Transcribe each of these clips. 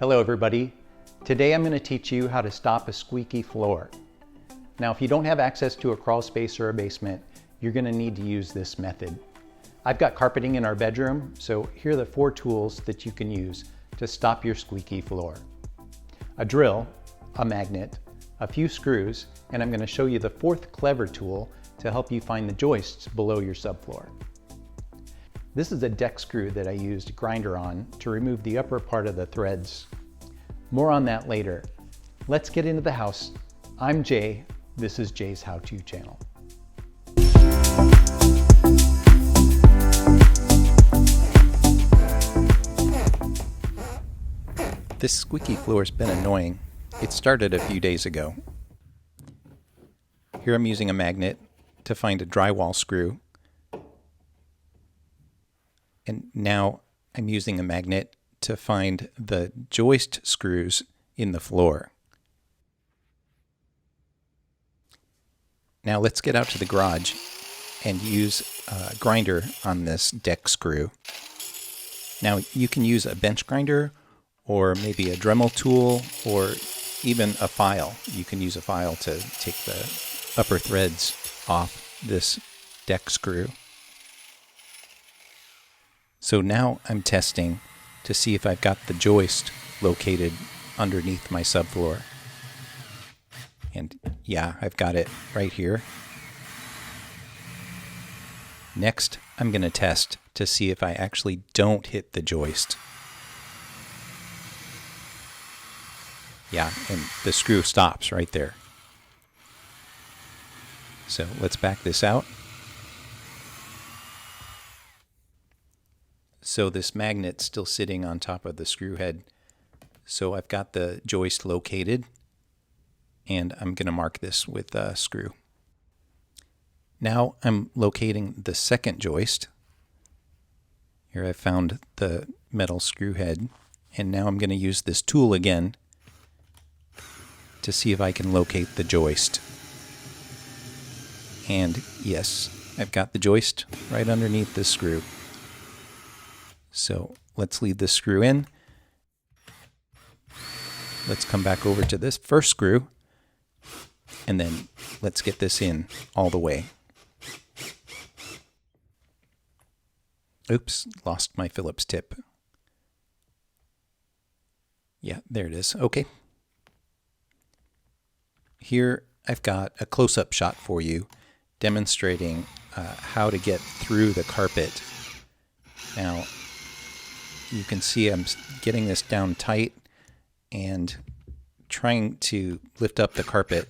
Hello everybody. Today I'm going to teach you how to stop a squeaky floor. Now if you don't have access to a crawl space or a basement, you're going to need to use this method. I've got carpeting in our bedroom, so here are the 4 tools that you can use to stop your squeaky floor. A drill, a magnet, a few screws, and I'm going to show you the 4th clever tool to help you find the joists below your subfloor. This is a deck screw that I used a grinder on to remove the upper part of the threads. More on that later. Let's get into the house. I'm Jay. This is Jay's How-To channel. This squeaky floor's been annoying. It started a few days ago. Here I'm using a magnet to find a drywall screw. And now I'm using a magnet to find the joist screws in the floor. Now let's get out to the garage and use a grinder on this deck screw. Now you can use a bench grinder or maybe a Dremel tool or even a file. You can use a file to take the upper threads off this deck screw. So now I'm testing to see if I've got the joist located underneath my subfloor. And yeah, I've got it right here. Next, I'm going to test to see if I actually don't hit the joist. Yeah, and the screw stops right there. So let's back this out. So this magnet's still sitting on top of the screw head. So I've got the joist located, and I'm going to mark this with a screw. Now I'm locating the second joist. Here I found the metal screw head, and now I'm going to use this tool again to see if I can locate the joist. And yes, I've got the joist right underneath this screw. So let's leave this screw in. Let's come back over to this first screw, and then let's get this in all the way. Oops, lost my Phillips tip. Yeah, there it is. Okay. Here I've got a close-up shot for you demonstrating how to get through the carpet. Now, you can see I'm getting this down tight and trying to lift up the carpet.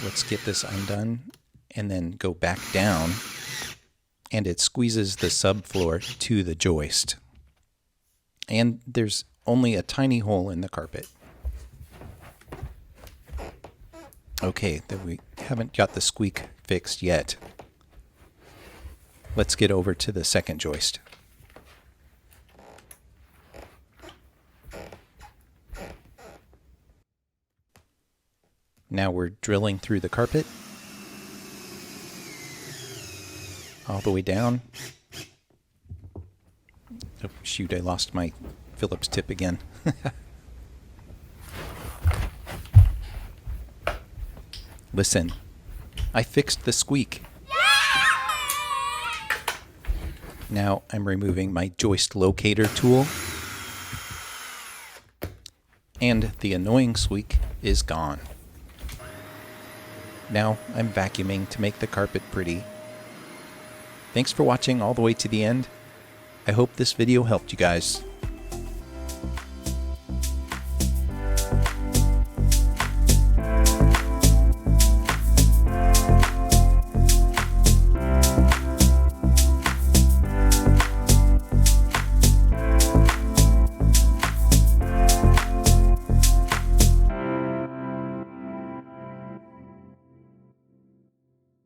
Let's get this undone and then go back down, and it squeezes the subfloor to the joist. And there's only a tiny hole in the carpet. Okay, then we haven't got the squeak fixed yet. Let's get over to the second joist. Now we're drilling through the carpet all the way down. Oh, shoot, I lost my Phillips tip again. Listen, I fixed the squeak. Now I'm removing my joist locator tool, and the annoying squeak is gone. Now I'm vacuuming to make the carpet pretty. Thanks for watching all the way to the end. I hope this video helped you guys.